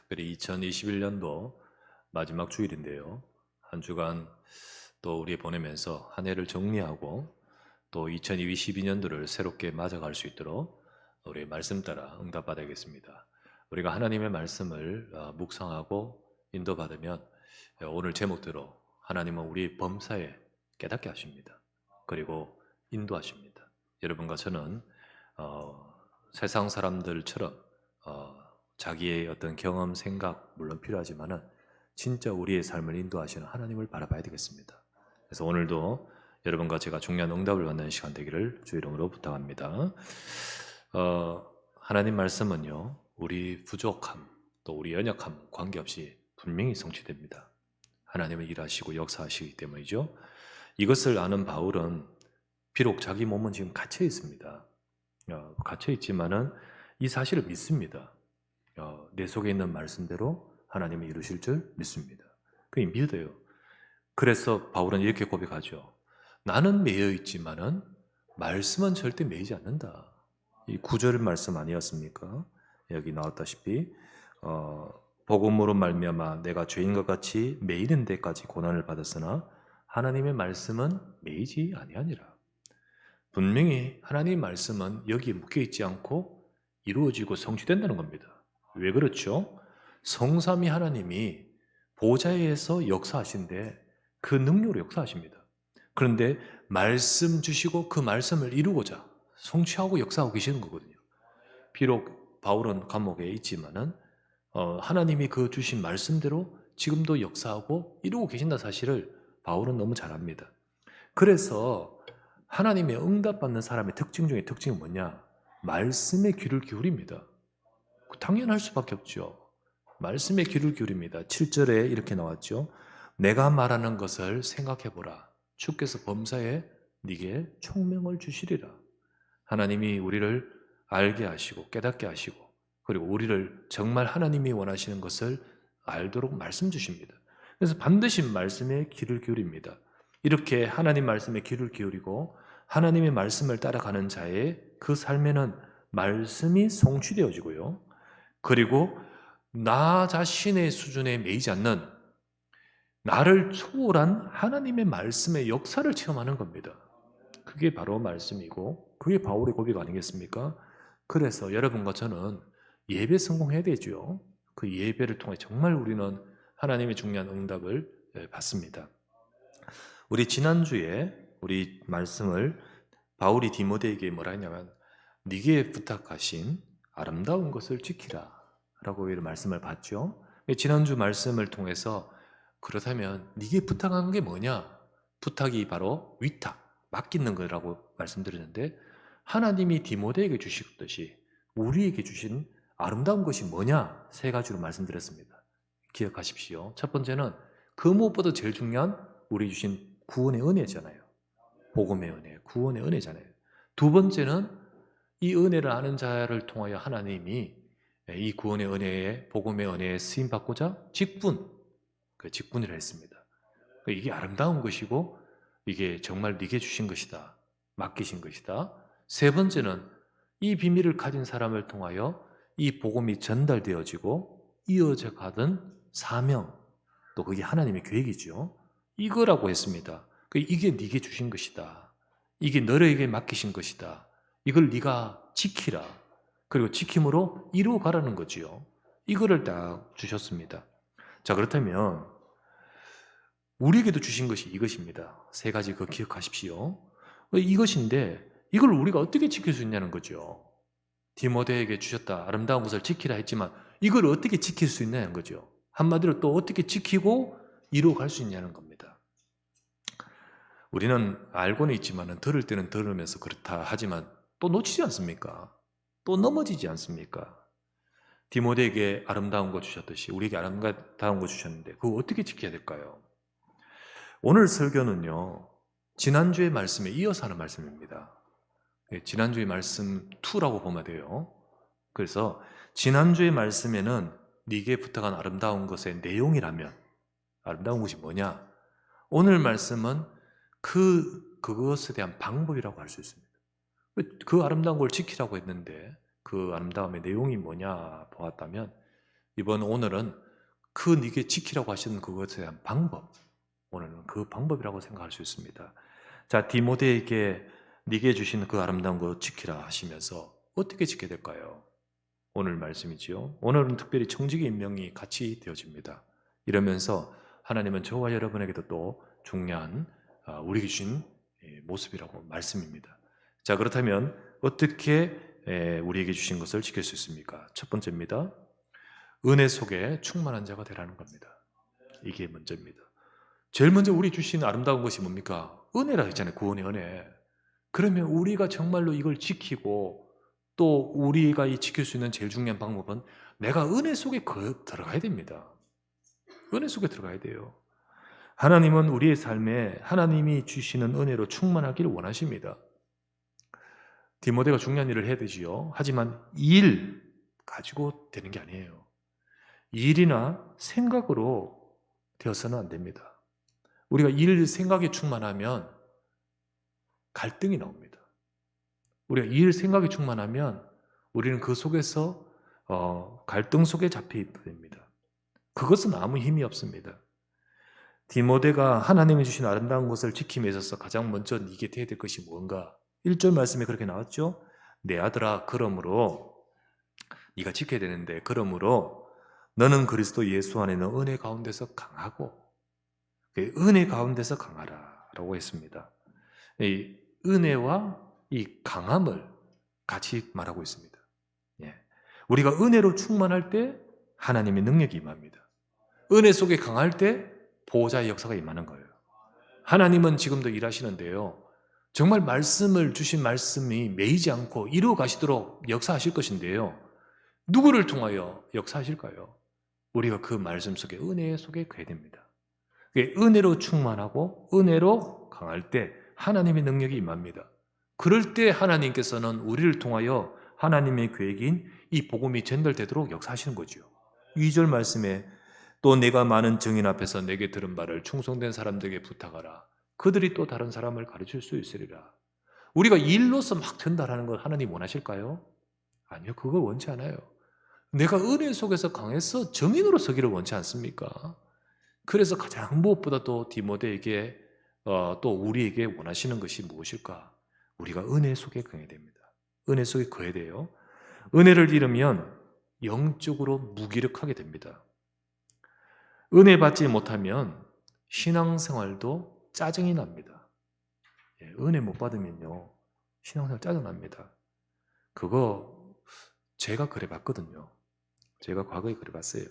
특별히 2021년도 마지막 주일인데요. 한 주간 또 우리 보내면서 한 해를 정리하고 또 2022년도를 새롭게 맞아갈 수 있도록 우리 말씀 따라 응답받아야겠습니다. 우리가 하나님의 말씀을 묵상하고 인도받으면 오늘 제목대로 하나님은 우리 범사에 깨닫게 하십니다. 그리고 인도하십니다. 여러분과 저는 세상 사람들처럼 자기의 어떤 경험, 생각 물론 필요하지만은 진짜 우리의 삶을 인도하시는 하나님을 바라봐야 되겠습니다. 그래서 오늘도 여러분과 제가 중요한 응답을 받는 시간 되기를 주 이름으로 부탁합니다. 하나님 말씀은요, 우리 부족함 또 우리 연약함 관계없이 분명히 성취됩니다. 하나님은 일하시고 역사하시기 때문이죠. 이것을 아는 바울은 비록 자기 몸은 지금 갇혀 있습니다. 갇혀 있지만은 이 사실을 믿습니다. 내 속에 있는 말씀대로 하나님이 이루실 줄 믿습니다. 그게 믿어요. 그래서 바울은 이렇게 고백하죠. 나는 매여 있지만은 말씀은 절대 매이지 않는다. 이 구절 말씀 아니었습니까? 여기 나왔다시피 복음으로 말미암아 내가 죄인과 같이 매이는 데까지 고난을 받았으나 하나님의 말씀은 매이지 아니하니라. 분명히 하나님의 말씀은 여기에 묶여 있지 않고 이루어지고 성취된다는 겁니다. 왜 그렇죠? 성삼위 하나님이 보좌에서 역사하신데 그 능력으로 역사하십니다. 그런데 말씀 주시고 그 말씀을 이루고자 성취하고 역사하고 계시는 거거든요. 비록 바울은 감옥에 있지만은 하나님이 그 주신 말씀대로 지금도 역사하고 이루고 계신다 사실을 바울은 너무 잘 압니다. 그래서 하나님의 응답받는 사람의 특징 중에 특징이 뭐냐? 말씀에 귀를 기울입니다. 당연할 수밖에 없죠. 말씀에 귀를 기울입니다. 7절에 이렇게 나왔죠. 내가 말하는 것을 생각해보라. 주께서 범사에 네게 총명을 주시리라. 하나님이 우리를 알게 하시고 깨닫게 하시고 그리고 우리를 정말 하나님이 원하시는 것을 알도록 말씀 주십니다. 그래서 반드시 말씀에 귀를 기울입니다. 이렇게 하나님 말씀에 귀를 기울이고 하나님의 말씀을 따라가는 자의 그 삶에는 말씀이 성취되어지고요. 그리고 나 자신의 수준에 매이지 않는 나를 초월한 하나님의 말씀의 역사를 체험하는 겁니다. 그게 바로 말씀이고 그게 바울의 고백 아니겠습니까? 그래서 여러분과 저는 예배 성공해야 되죠. 그 예배를 통해 정말 우리는 하나님의 중요한 응답을 받습니다. 우리 지난주에 우리 말씀을 바울이 디모데에게 뭐라 했냐면 네게 부탁하신 아름다운 것을 지키라 라고 이런 말씀을 받죠. 지난주 말씀을 통해서 그렇다면 네게 부탁한 게 뭐냐? 부탁이 바로 위탁, 맡기는 거라고 말씀드렸는데 하나님이 디모데에게 주셨듯이 우리에게 주신 아름다운 것이 뭐냐? 세 가지로 말씀드렸습니다. 기억하십시오. 첫 번째는 그 무엇보다 제일 중요한 우리 주신 구원의 은혜잖아요. 복음의 은혜, 구원의 은혜잖아요. 두 번째는 이 은혜를 아는 자를 통하여 하나님이 이 구원의 은혜에 복음의 은혜에 쓰임 받고자 직분, 그 직분을 했습니다. 이게 아름다운 것이고 이게 정말 네게 주신 것이다, 맡기신 것이다. 세 번째는 이 비밀을 가진 사람을 통하여 이 복음이 전달되어지고 이어져 가던 사명, 또 그게 하나님의 계획이죠. 이거라고 했습니다. 이게 네게 주신 것이다. 이게 너에게 맡기신 것이다. 이걸 네가 지키라. 그리고 지킴으로 이루어가라는 거지요. 이거를 딱 주셨습니다. 자, 그렇다면 우리에게도 주신 것이 이것입니다. 세 가지 그거 기억하십시오. 이것인데 이걸 우리가 어떻게 지킬 수 있냐는 거죠. 디모데에게 주셨다. 아름다운 것을 지키라 했지만 이걸 어떻게 지킬 수 있냐는 거죠. 한마디로 또 어떻게 지키고 이루어갈 수 있냐는 겁니다. 우리는 알고는 있지만 들을 때는 들으면서 그렇다 하지만 또 놓치지 않습니까? 또 넘어지지 않습니까? 디모데에게 아름다운 거 주셨듯이 우리에게 아름다운 거 주셨는데 그거 어떻게 지켜야 될까요? 오늘 설교는요, 지난주의 말씀에 이어서 하는 말씀입니다. 지난주의 말씀 2라고 보면 돼요. 그래서 지난주의 말씀에는 네게 부탁한 아름다운 것의 내용이라면 아름다운 것이 뭐냐? 오늘 말씀은 그것에 대한 방법이라고 할 수 있습니다. 그 아름다운 걸 지키라고 했는데 그 아름다움의 내용이 뭐냐 보았다면 오늘은 그 네게 지키라고 하시는 그것에 대한 방법, 오늘은 그 방법이라고 생각할 수 있습니다. 자, 디모데에게 네게 주신 그 아름다운 거 지키라 하시면서 어떻게 지켜야 될까요? 오늘 말씀이지요. 오늘은 특별히 청지기 임명이 같이 되어집니다. 이러면서 하나님은 저와 여러분에게도 또 중요한 우리에게 주신 모습이라고 말씀입니다. 자, 그렇다면 어떻게 우리에게 주신 것을 지킬 수 있습니까? 첫 번째입니다. 은혜 속에 충만한 자가 되라는 겁니다. 이게 먼저입니다. 제일 먼저 우리 주신 아름다운 것이 뭡니까? 은혜라 했잖아요. 구원의 은혜. 그러면 우리가 정말로 이걸 지키고 또 우리가 이 지킬 수 있는 제일 중요한 방법은 내가 은혜 속에 들어가야 됩니다. 은혜 속에 들어가야 돼요. 하나님은 우리의 삶에 하나님이 주시는 은혜로 충만하기를 원하십니다. 디모데가 중요한 일을 해야 되지요. 하지만 일 가지고 되는 게 아니에요. 일이나 생각으로 되어서는 안 됩니다. 우리가 생각에 충만하면 갈등이 나옵니다. 우리가 생각에 충만하면 우리는 그 속에서 갈등 속에 잡혀 있게 됩니다. 그것은 아무 힘이 없습니다. 디모데가 하나님이 주신 아름다운 것을 지킴에 있어서 가장 먼저 네게 해야 될 것이 뭔가? 1절 말씀에 그렇게 나왔죠. 내 아들아, 그러므로 네가 지켜야 되는데 그러므로 너는 그리스도 예수 안에는 은혜 가운데서 강하고 은혜 가운데서 강하라 라고 했습니다. 이 은혜와 이 강함을 같이 말하고 있습니다. 예. 우리가 은혜로 충만할 때 하나님의 능력이 임합니다. 은혜 속에 강할 때 보호자의 역사가 임하는 거예요. 하나님은 지금도 일하시는데요. 정말 주신 말씀이 매이지 않고 이루어 가시도록 역사하실 것인데요. 누구를 통하여 역사하실까요? 우리가 그 말씀 속에 은혜 속에 가야 됩니다. 은혜로 충만하고 은혜로 강할 때 하나님의 능력이 임합니다. 그럴 때 하나님께서는 우리를 통하여 하나님의 계획인 이 복음이 전달되도록 역사하시는 거죠. 2절 말씀에 또 내가 많은 증인 앞에서 내게 들은 바를 충성된 사람들에게 부탁하라. 그들이 또 다른 사람을 가르칠 수 있으리라. 우리가 일로서 막 전달하는 걸 하나님 원하실까요? 아니요, 그걸 원치 않아요. 내가 은혜 속에서 강해서 증인으로 서기를 원치 않습니까? 그래서 가장 무엇보다도 디모데에게 또 우리에게 원하시는 것이 무엇일까? 우리가 은혜 속에 강해야 됩니다. 은혜 속에 거해야 돼요. 은혜를 잃으면 영적으로 무기력하게 됩니다. 은혜 받지 못하면 신앙생활도 짜증이 납니다. 은혜 못 받으면요, 신앙생활 짜증납니다. 그거 제가 그래 봤거든요. 제가 과거에 그래 봤어요.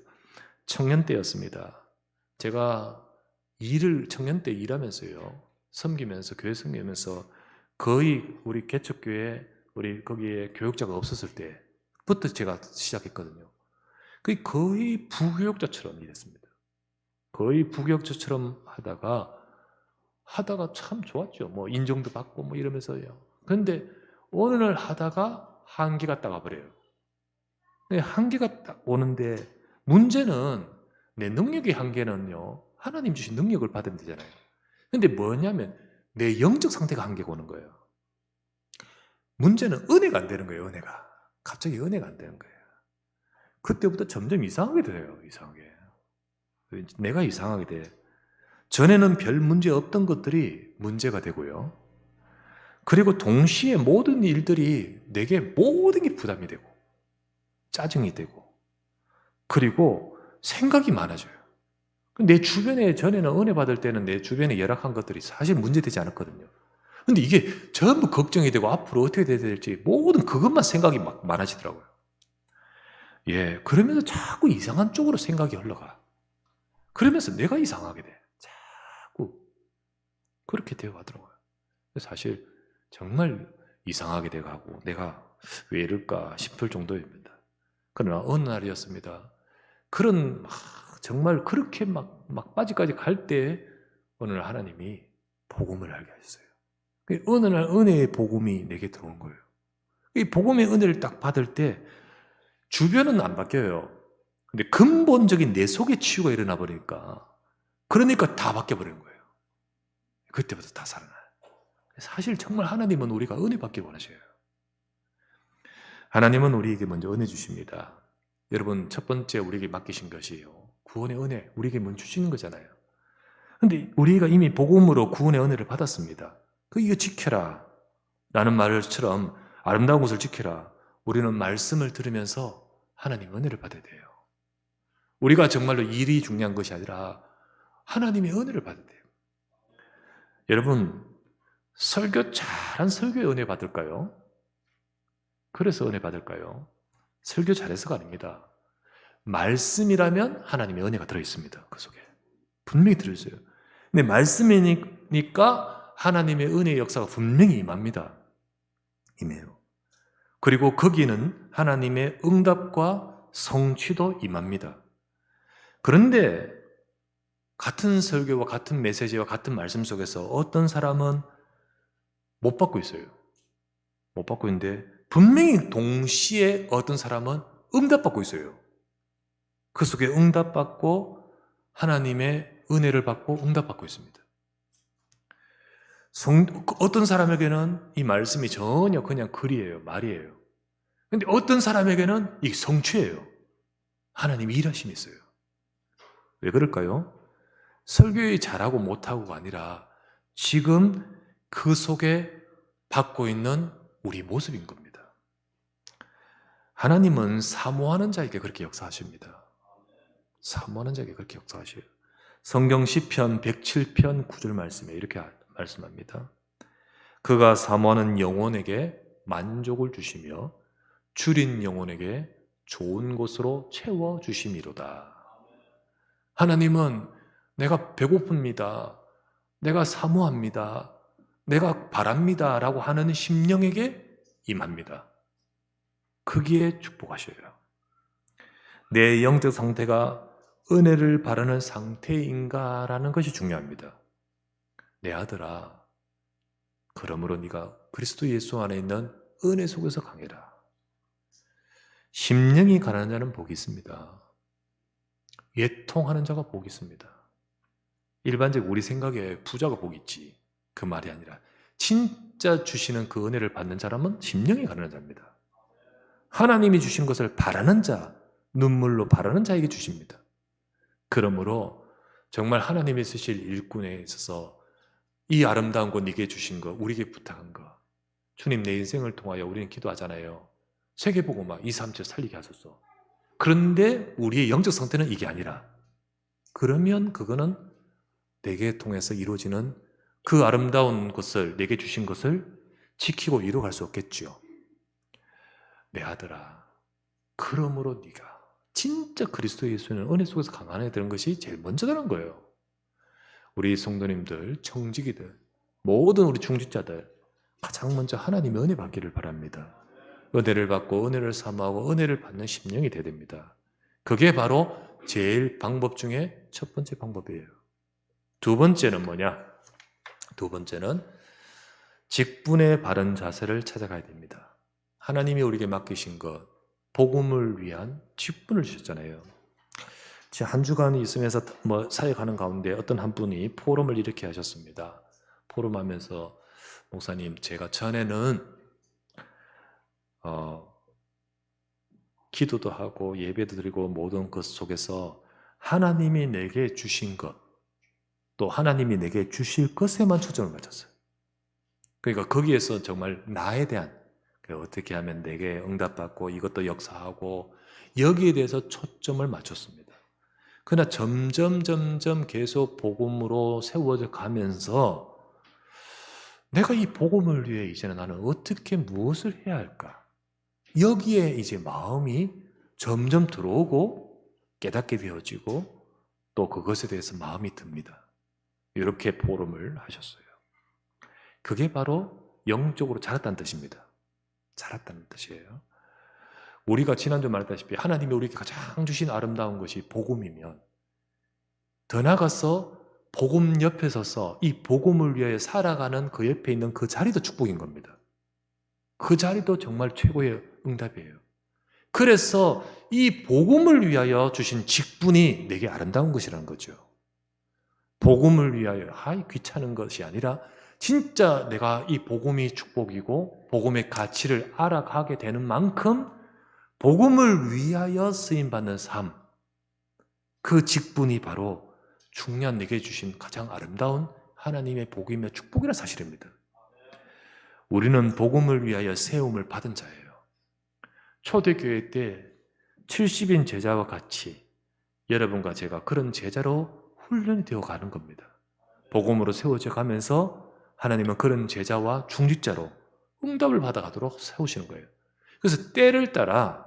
청년 때였습니다. 제가 청년 때 일하면서요, 섬기면서, 교회 섬기면서 거의 우리 개척교회, 우리 거기에 교육자가 없었을 때부터 제가 시작했거든요. 거의 부교육자처럼 일했습니다. 거의 부교육자처럼 하다가 참 좋았죠. 뭐 인정도 받고 뭐 이러면서요. 그런데 어느 날 하다가 한계가 딱 와버려요. 한계가 딱 오는데 문제는 내 능력의 한계는요, 하나님 주신 능력을 받으면 되잖아요. 근데 뭐냐면 내 영적 상태가 한계가 오는 거예요. 문제는 은혜가 안 되는 거예요. 은혜가 갑자기 은혜가 안 되는 거예요. 그때부터 점점 이상하게 돼요. 이상하게 내가 이상하게 돼. 전에는 별 문제 없던 것들이 문제가 되고요. 그리고 동시에 모든 일들이 내게 모든 게 부담이 되고 짜증이 되고 그리고 생각이 많아져요. 내 주변에 전에는 은혜 받을 때는 내 주변에 열악한 것들이 사실 문제되지 않았거든요. 근데 이게 전부 걱정이 되고 앞으로 어떻게 돼야 될지 모든 그것만 생각이 막 많아지더라고요. 그러면서 자꾸 이상한 쪽으로 생각이 흘러가. 그러면서 내가 이상하게 돼. 자꾸 그렇게 되어가더라고요. 사실 정말 이상하게 돼가고 내가 왜 이럴까 싶을 정도입니다. 그러나 어느 날이었습니다. 정말 그렇게 막 빠지까지 갈 때 어느 날 하나님이 복음을 알게 하셨어요. 어느 날 은혜의 복음이 내게 들어온 거예요. 이 복음의 은혜를 딱 받을 때 주변은 안 바뀌어요. 근데 근본적인 내 속에 치유가 일어나 버리니까 그러니까 다 바뀌어 버리는 거예요. 그때부터 다 살아나요. 사실 정말 하나님은 우리가 은혜 받길 원하셔요. 하나님은 우리에게 먼저 은혜 주십니다. 여러분, 첫 번째 우리에게 맡기신 것이요, 구원의 은혜, 우리에게 문 주시는 거잖아요. 근데 우리가 이미 복음으로 구원의 은혜를 받았습니다. 이거 지켜라 라는 말처럼 아름다운 것을 지켜라. 우리는 말씀을 들으면서 하나님 은혜를 받아야 돼요. 우리가 정말로 일이 중요한 것이 아니라 하나님의 은혜를 받아야 돼요. 여러분, 잘한 설교의 은혜 받을까요? 그래서 은혜 받을까요? 설교 잘해서가 아닙니다. 말씀이라면 하나님의 은혜가 들어있습니다. 그 속에 분명히 들어있어요. 근데 말씀이니까 하나님의 은혜의 역사가 분명히 임합니다. 임해요. 그리고 거기는 하나님의 응답과 성취도 임합니다. 그런데 같은 설교와 같은 메시지와 같은 말씀 속에서 어떤 사람은 못 받고 있어요. 못 받고 있는데 분명히 동시에 어떤 사람은 응답받고 있어요. 그 속에 응답받고 하나님의 은혜를 받고 응답받고 있습니다. 어떤 사람에게는 이 말씀이 전혀 그냥 글이에요. 말이에요. 근데 어떤 사람에게는 이 성취예요. 하나님이 일하심이 있어요. 왜 그럴까요? 설교에 잘하고 못하고가 아니라 지금 그 속에 받고 있는 우리 모습인 겁니다. 하나님은 사모하는 자에게 그렇게 역사하십니다. 사모하는 자에게 그렇게 역사하셔요. 성경 시편 107편 9절 말씀에 이렇게 말씀합니다. 그가 사모하는 영혼에게 만족을 주시며 줄인 영혼에게 좋은 곳으로 채워주심이로다. 하나님은 내가 배고픕니다, 내가 사모합니다, 내가 바랍니다 라고 하는 심령에게 임합니다. 거기에 축복하셔요. 내 영적 상태가 은혜를 바라는 상태인가라는 것이 중요합니다. 내 아들아, 그러므로 네가 그리스도 예수 안에 있는 은혜 속에서 강해라. 심령이 가난한 자는 복이 있습니다. 예통하는 자가 복이 있습니다. 일반적 우리 생각에 부자가 복이 있지, 그 말이 아니라 진짜 주시는 그 은혜를 받는 사람은 심령이 가난한 자입니다. 하나님이 주신 것을 바라는 자, 눈물로 바라는 자에게 주십니다. 그러므로 정말 하나님이 쓰실 일꾼에 있어서 이 아름다운 것 네게 주신 거, 우리에게 부탁한 거, 주님 내 인생을 통하여 우리는 기도하잖아요. 세계복음화 2, 3절 살리게 하소서. 그런데 우리의 영적 상태는 이게 아니라, 그러면 그거는 내게 통해서 이루어지는 그 아름다운 것을, 내게 주신 것을 지키고 이루어갈 수 없겠죠. 내 아들아, 그러므로 네가 진짜 그리스도 예수는 은혜 속에서 강한에 드는 것이 제일 먼저 되는 거예요. 우리 성도님들, 청지기들, 모든 우리 중직자들 가장 먼저 하나님의 은혜 받기를 바랍니다. 은혜를 받고 은혜를 사모하고 은혜를 받는 심령이 되어야 됩니다. 그게 바로 제일 방법 중에 첫 번째 방법이에요. 두 번째는 뭐냐? 두 번째는 직분의 바른 자세를 찾아가야 됩니다. 하나님이 우리에게 맡기신 것, 복음을 위한 직분을 주셨잖아요. 한 주간 있으면서 사역하는 가운데 어떤 한 분이 포럼을 이렇게 하셨습니다. 포럼하면서, 목사님, 제가 전에는 기도도 하고 예배도 드리고 모든 것 속에서 하나님이 내게 주신 것, 또 하나님이 내게 주실 것에만 초점을 맞췄어요. 그러니까 거기에서 정말 나에 대한, 어떻게 하면 내게 응답받고 이것도 역사하고 여기에 대해서 초점을 맞췄습니다. 그러나 점점 계속 복음으로 세워져 가면서 내가 이 복음을 위해 이제는 나는 어떻게 무엇을 해야 할까? 여기에 이제 마음이 점점 들어오고 깨닫게 되어지고 또 그것에 대해서 마음이 듭니다. 이렇게 포럼을 하셨어요. 그게 바로 영적으로 자랐다는 뜻입니다. 자랐다는 뜻이에요. 우리가 지난주 말했다시피 하나님이 우리에게 가장 주신 아름다운 것이 복음이면, 더 나아가서 복음 옆에 서서 이 복음을 위하여 살아가는 그 옆에 있는 그 자리도 축복인 겁니다. 그 자리도 정말 최고의 응답이에요. 그래서 이 복음을 위하여 주신 직분이 내게 아름다운 것이라는 거죠. 복음을 위하여 귀찮은 것이 아니라 진짜 내가 이 복음이 축복이고 복음의 가치를 알아가게 되는 만큼 복음을 위하여 쓰임받는 삶, 그 직분이 바로 중년 내게 주신 가장 아름다운 하나님의 복이며 축복이라는 사실입니다. 우리는 복음을 위하여 세움을 받은 자예요. 초대교회 때 70인 제자와 같이 여러분과 제가 그런 제자로 훈련이 되어 가는 겁니다. 복음으로 세워져 가면서 하나님은 그런 제자와 중직자로 응답을 받아가도록 세우시는 거예요. 그래서 때를 따라,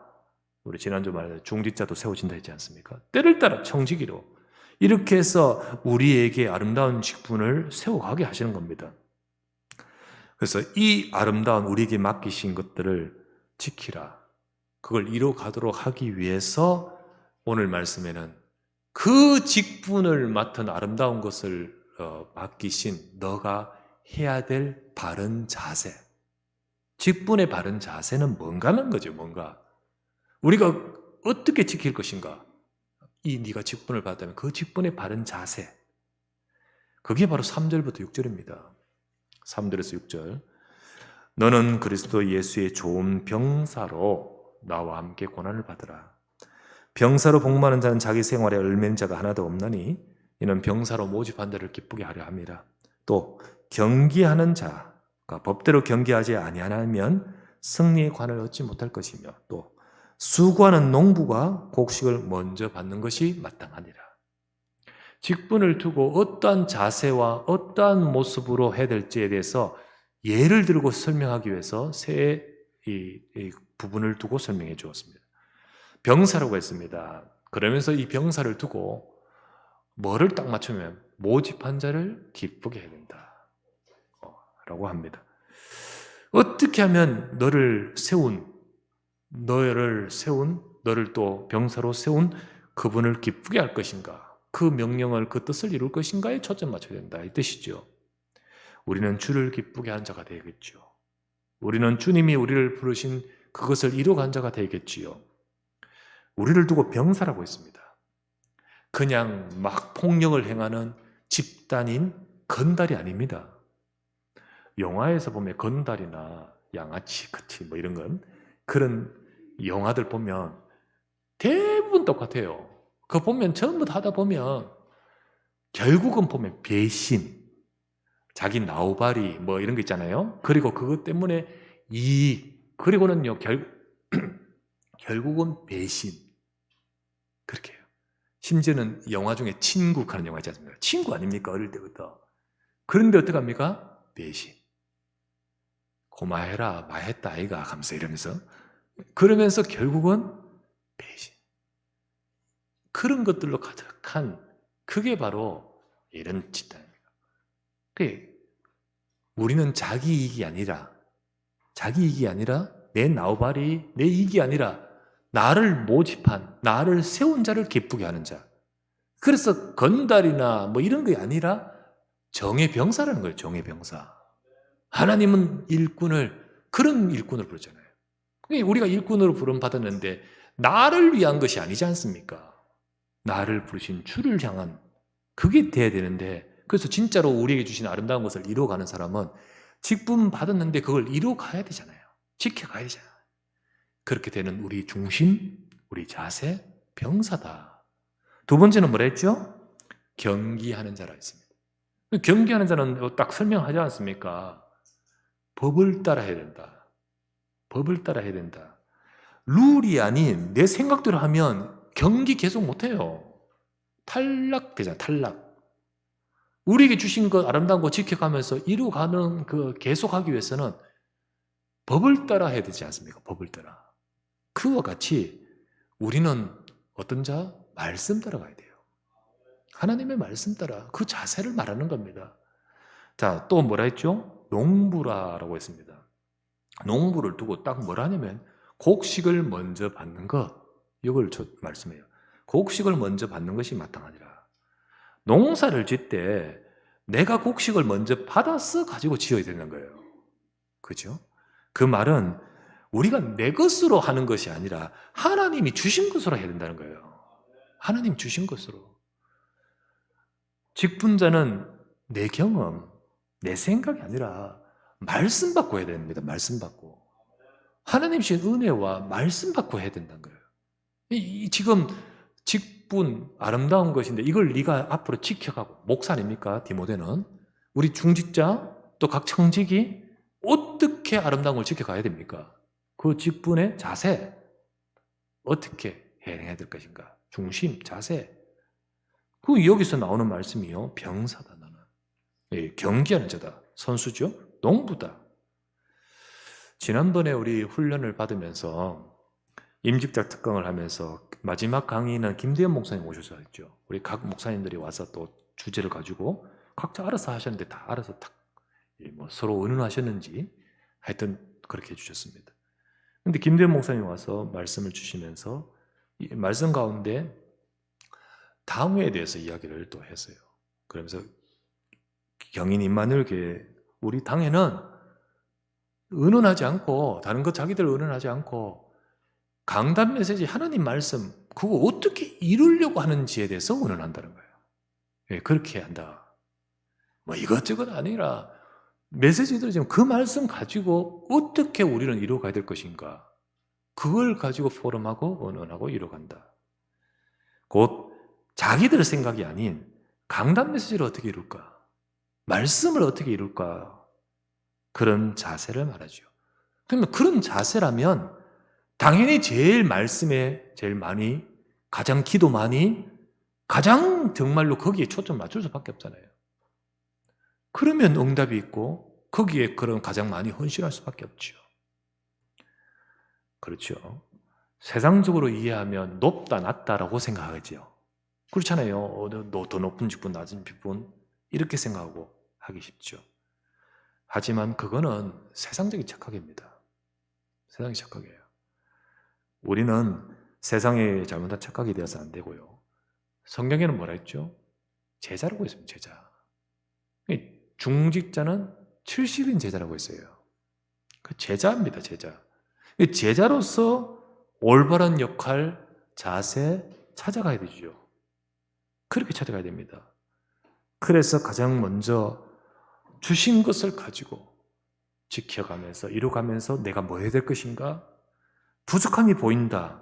우리 지난주 말에 중직자도 세워진다 했지 않습니까? 때를 따라 청지기로 이렇게 해서 우리에게 아름다운 직분을 세워가게 하시는 겁니다. 그래서 이 아름다운 우리에게 맡기신 것들을 지키라, 그걸 이뤄가도록 하기 위해서 오늘 말씀에는 그 직분을 맡은 아름다운 것을 맡기신 너가 해야 될 바른 자세, 직분의 바른 자세는 뭔가는 거죠. 뭔가 우리가 어떻게 지킬 것인가, 이 네가 직분을 받았다면 그 직분의 바른 자세, 그게 바로 3절부터 6절입니다. 3절에서 6절. 너는 그리스도 예수의 좋은 병사로 나와 함께 고난을 받으라. 병사로 복무하는 자는 자기 생활에 얽매인 자가 하나도 없나니 이는 병사로 모집한 자를 기쁘게 하려 함이라. 또 경기하는 자가 법대로 경기하지 아니하면 승리의 관을 얻지 못할 것이며, 또 수고하는 농부가 곡식을 먼저 받는 것이 마땅하니라. 직분을 두고 어떠한 자세와 어떠한 모습으로 해야 될지에 대해서 예를 들고 설명하기 위해서 세 부분을 두고 설명해 주었습니다. 병사라고 했습니다. 그러면서 이 병사를 두고 뭐를 딱 맞추면 모집한 자를 기쁘게 해야 된다 라고 합니다. 어떻게 하면 너를 또 병사로 세운 그분을 기쁘게 할 것인가, 그 명령을, 그 뜻을 이룰 것인가에 초점 맞춰야 된다, 이 뜻이죠. 우리는 주를 기쁘게 한 자가 되겠죠. 우리는 주님이 우리를 부르신 그것을 이루어간 자가 되겠지요. 우리를 두고 병사라고 했습니다. 그냥 막 폭력을 행하는 집단인 건달이 아닙니다. 영화에서 보면 건달이나 양아치, 그치, 뭐 이런 건, 그런 영화들 보면 대부분 똑같아요. 그거 보면 전부 다 하다 보면 결국은 보면 배신, 자기 나우바리 뭐 이런 거 있잖아요. 그리고 그것 때문에 그리고는요 결국은 배신, 그렇게 해요. 심지어는 영화 중에 친구하는 영화 있지 않습니까? 친구 아닙니까? 어릴 때부터. 그런데 어떡합니까? 배신. 고마해라, 마했다 아이가 하면서 이러면서, 그러면서 결국은 배신. 그런 것들로 가득한, 그게 바로 이런 집단입니다. 우리는 자기 이익이 아니라 내 나우발이, 내 이익이 아니라 나를 모집한, 나를 세운 자를 기쁘게 하는 자. 그래서 건달이나 뭐 이런 게 아니라 정의 병사라는 거예요. 정의 병사. 하나님은 그런 일꾼을 부르잖아요. 우리가 일꾼으로 부름받았는데 나를 위한 것이 아니지 않습니까? 나를 부르신 주를 향한, 그게 돼야 되는데, 그래서 진짜로 우리에게 주신 아름다운 것을 이루어가는 사람은 직분 받았는데 그걸 이루어가야 되잖아요. 지켜가야 되잖아요. 그렇게 되는 우리 중심, 우리 자세, 병사다. 두 번째는 뭐라 했죠? 경기하는 자라 했습니다. 경기하는 자는 딱 설명하지 않습니까? 법을 따라 해야 된다. 법을 따라 해야 된다. 룰이 아닌 내 생각대로 하면 경기 계속 못해요. 탈락되잖아, 탈락. 우리에게 주신 것, 아름다운 거 지켜가면서 이루어가는 계속하기 위해서는 법을 따라 해야 되지 않습니까? 법을 따라. 그와 같이 우리는 어떤 자? 말씀 따라가야 돼요. 하나님의 말씀 따라, 그 자세를 말하는 겁니다. 자, 또 뭐라 했죠? 농부라고 했습니다. 농부를 두고 딱 뭐라 하냐면 곡식을 먼저 받는 것, 이걸 말씀해요. 곡식을 먼저 받는 것이 마땅하니라. 농사를 짓 때 내가 곡식을 먼저 받아서 가지고 지어야 되는 거예요. 그죠? 그 말은 우리가 내 것으로 하는 것이 아니라 하나님이 주신 것으로 해야 된다는 거예요. 하나님 주신 것으로. 직분자는 내 경험, 내 생각이 아니라 말씀 받고 해야 됩니다. 말씀 받고. 하나님 주신 은혜와 말씀 받고 해야 된다는 거예요. 지금 직분 아름다운 것인데 이걸 네가 앞으로 지켜가고, 목사 아닙니까? 디모데는 우리 중직자 또 각 청직이 어떻게 아름다운 걸 지켜가야 됩니까? 그 직분의 자세 어떻게 해야 될 것인가? 중심, 자세. 그 여기서 나오는 말씀이요, 병사다 나는. 경기하는 자다, 선수죠, 농부다. 지난번에 우리 훈련을 받으면서 임직자 특강을 하면서 마지막 강의는 김대현 목사님 오셔서 했죠. 우리 각 목사님들이 와서 또 주제를 가지고 각자 알아서 하셨는데 다 알아서 뭐 서로 의논하셨는지 하여튼 그렇게 해주셨습니다. 근데 김대현 목사님 와서 말씀을 주시면서 이 말씀 가운데 당회에 대해서 이야기를 또 했어요. 그러면서 경인 임마누엘 교회 우리 당회는 의논하지 않고, 다른 것 자기들 의논하지 않고 강단 메시지, 하나님 말씀 그거 어떻게 이루려고 하는지에 대해서 의논한다는 거예요. 예, 그렇게 한다. 뭐 이것저것 아니라 메시지들 지금 그 말씀 가지고 어떻게 우리는 이루어가야 될 것인가, 그걸 가지고 포럼하고 의논하고 이루어간다. 곧 자기들 생각이 아닌 강단 메시지를 어떻게 이룰까, 말씀을 어떻게 이룰까, 그런 자세를 말하죠. 그러면 그런 자세라면 당연히 제일 말씀에 제일 많이, 가장 기도 많이, 가장 정말로 거기에 초점 맞출 수밖에 없잖아요. 그러면 응답이 있고 거기에 그런 가장 많이 헌신할 수밖에 없죠. 그렇죠. 세상적으로 이해하면 높다 낮다라고 생각하죠. 그렇잖아요. 더 높은 직분 낮은 직분 이렇게 생각하고 하기 쉽죠. 하지만 그거는 세상적인 착각입니다. 세상의 착각이에요. 우리는 세상의 잘못한 착각이 되어서 안 되고요. 성경에는 뭐라 했죠? 제자라고 했습니다. 제자. 중직자는 70인 제자라고 했어요. 그 제자입니다. 제자. 제자로서 올바른 역할, 자세 찾아가야 되죠. 그렇게 찾아가야 됩니다. 그래서 가장 먼저 주신 것을 가지고 지켜가면서 이루어가면서 내가 뭐 해야 될 것인가? 부족함이 보인다.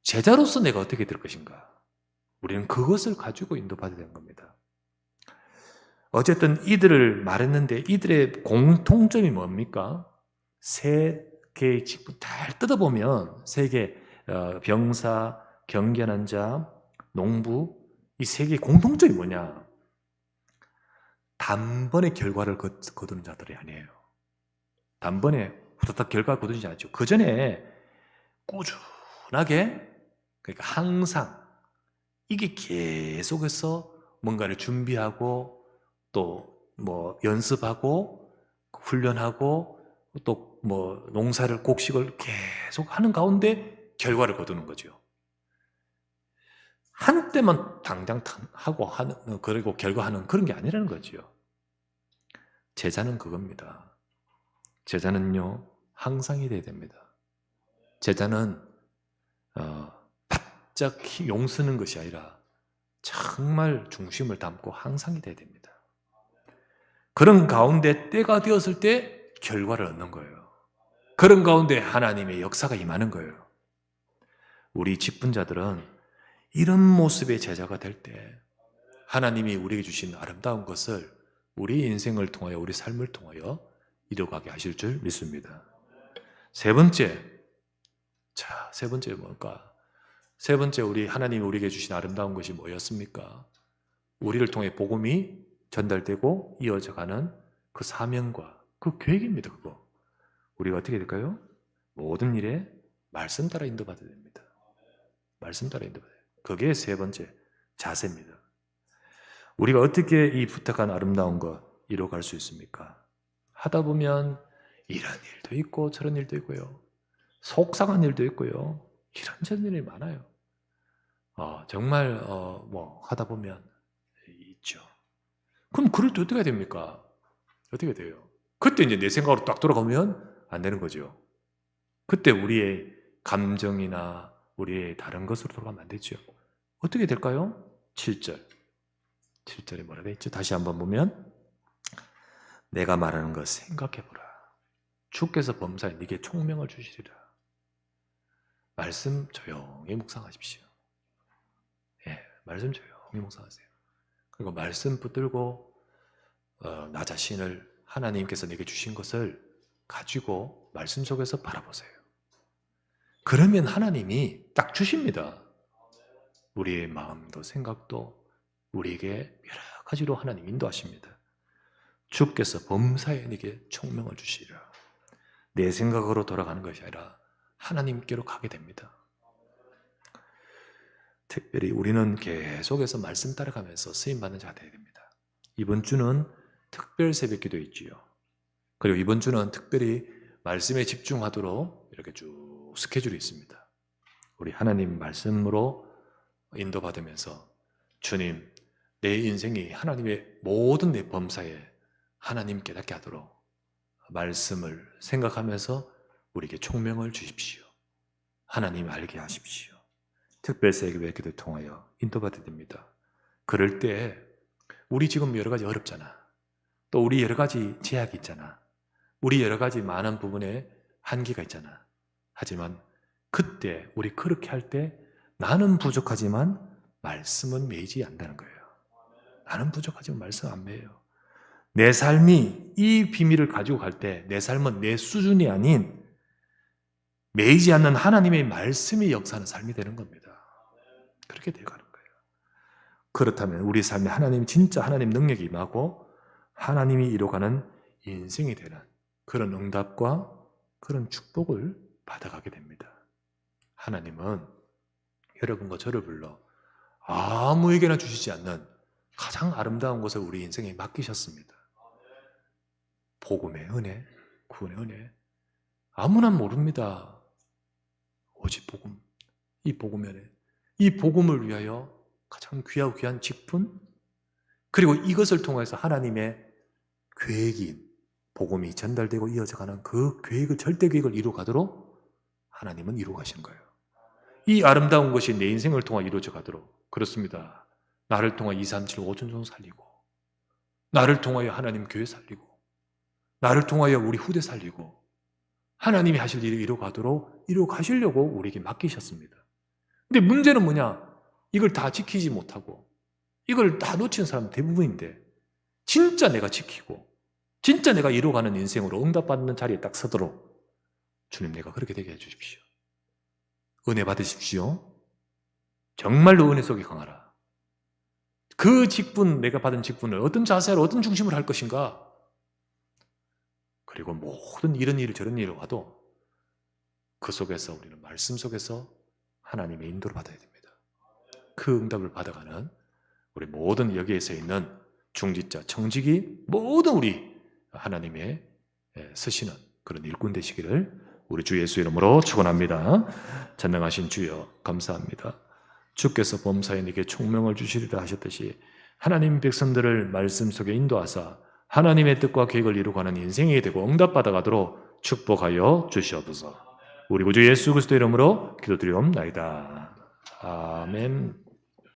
제자로서 내가 어떻게 될 것인가? 우리는 그것을 가지고 인도받아야 되는 겁니다. 어쨌든 이들을 말했는데 이들의 공통점이 뭡니까? 세 개의 직분 잘 뜯어보면 세 개, 병사, 경건한 자, 농부, 이 세 개의 공통점이 뭐냐? 단번에 결과를 거두는 자들이 아니에요. 단번에 후다닥 결과 거두지 않죠. 그 전에 꾸준하게, 그러니까 항상 이게 계속해서 뭔가를 준비하고 또 뭐 연습하고 훈련하고 또 뭐 농사를 곡식을 계속 하는 가운데 결과를 거두는 거죠. 한때만 당장 하고 하는, 그리고 결과하는 그런 게 아니라는 거죠. 제자는 그겁니다. 제자는요, 항상이 돼야 됩니다. 제자는 바짝 용쓰는 것이 아니라 정말 중심을 담고 항상이 돼야 됩니다. 그런 가운데 때가 되었을 때 결과를 얻는 거예요. 그런 가운데 하나님의 역사가 임하는 거예요. 우리 직분자들은 이런 모습의 제자가 될 때 하나님이 우리에게 주신 아름다운 것을 우리 인생을 통하여, 우리 삶을 통하여 이루어가게 하실 줄 믿습니다. 세 번째, 세 번째 뭘까? 세 번째, 우리 하나님이 우리에게 주신 아름다운 것이 뭐였습니까? 우리를 통해 복음이 전달되고 이어져가는 그 사명과 그 계획입니다. 그거 우리가 어떻게 될까요? 모든 일에 말씀 따라 인도받아야 됩니다. 말씀 따라 인도받아야 돼요. 그게 세 번째 자세입니다. 우리가 어떻게 이 부탁한 아름다운 것 이루어갈 수 있습니까? 하다 보면 이런 일도 있고 저런 일도 있고요. 속상한 일도 있고요. 이런저런 일이 많아요. 정말 뭐 하다 보면 있죠. 그럼 그럴 때 어떻게 해야 됩니까? 어떻게 돼요? 그때 이제 내 생각으로 딱 돌아가면 안 되는 거죠. 그때 우리의 감정이나 우리의 다른 것으로 돌아가면 안 되죠. 어떻게 될까요? 7절에 뭐라 돼 있죠? 다시 한번 보면 내가 말하는 것 생각해보라. 주께서 범사에 네게 총명을 주시리라. 말씀 조용히 묵상하십시오. 예, 말씀 조용히 묵상하세요. 그리고 말씀 붙들고 나 자신을 하나님께서 내게 주신 것을 가지고 말씀 속에서 바라보세요. 그러면 하나님이 딱 주십니다. 우리의 마음도 생각도 우리에게 여러 가지로 하나님 인도하십니다. 주께서 범사에 내게 총명을 주시리라. 내 생각으로 돌아가는 것이 아니라 하나님께로 가게 됩니다. 특별히 우리는 계속해서 말씀 따라가면서 쓰임받는 자가 되어야 됩니다. 이번 주는 특별 새벽기도 있지요. 그리고 이번 주는 특별히 말씀에 집중하도록 이렇게 쭉 스케줄이 있습니다. 우리 하나님 말씀으로 인도받으면서 주님, 내 인생이 하나님의 모든 내 범사에 하나님 깨닫게 하도록 말씀을 생각하면서 우리에게 총명을 주십시오. 하나님 알게 하십시오. 특별새기도의 기도를 통하여 인도받아야 됩니다. 그럴 때 우리 지금 여러 가지 어렵잖아. 또 우리 여러 가지 제약이 있잖아. 우리 여러 가지 많은 부분에 한계가 있잖아. 하지만 그때 우리 그렇게 할 때 나는 부족하지만 말씀은 매이지 않는다는 거예요. 나는 부족하지만 말씀 안 매요. 내 삶이 이 비밀을 가지고 갈 때 내 삶은 내 수준이 아닌 매이지 않는 하나님의 말씀이 역사하는 삶이 되는 겁니다. 그렇게 되어가는 거예요. 그렇다면 우리 삶에 하나님 진짜 하나님 능력이 임하고 하나님이 이루어가는 인생이 되는 그런 응답과 그런 축복을 받아가게 됩니다. 하나님은 여러분과 저를 불러 아무에게나 주시지 않는 가장 아름다운 것을 우리 인생에 맡기셨습니다. 복음의 은혜, 구원의 은혜. 아무나 모릅니다. 오직 복음, 이 복음의 은혜. 이 복음을 위하여 가장 귀하고 귀한 직분, 그리고 이것을 통해서 하나님의 계획인 복음이 전달되고 이어져가는 그 계획을, 절대 계획을 이루어가도록 하나님은 이루어가시는 거예요. 이 아름다운 것이 내 인생을 통해 이루어져 가도록. 그렇습니다. 나를 통해 2, 3, 7, 5천 종 살리고, 나를 통하여 하나님 교회 살리고, 나를 통하여 우리 후대 살리고, 하나님이 하실 일을 이루어가도록 이루어가시려고 우리에게 맡기셨습니다. 근데 문제는 뭐냐? 이걸 다 지키지 못하고 이걸 다 놓치는 사람 대부분인데, 진짜 내가 지키고 진짜 내가 이루어가는 인생으로 응답받는 자리에 딱 서도록 주님, 내가 그렇게 되게 해주십시오. 은혜 받으십시오. 정말로 은혜 속에 강하라. 그 직분, 내가 받은 직분을 어떤 자세로 어떤 중심으로 할 것인가. 그리고 모든 이런 일 저런 일을 와도 그 속에서 우리는 말씀 속에서 하나님의 인도를 받아야 됩니다. 그 응답을 받아가는 우리 모든 여기에서 있는 중직자, 청직이 모든 우리 하나님의 쓰시는 그런 일꾼 되시기를 우리 주 예수 이름으로 축원합니다. 전능하신 주여 감사합니다. 주께서 범사에 네게 총명을 주시리라 하셨듯이 하나님 백성들을 말씀 속에 인도하사 하나님의 뜻과 계획을 이루어가는 인생이 되고 응답받아가도록 축복하여 주시옵소서. 우리 구주 예수 그리스도 이름으로 기도드리옵나이다. 아멘.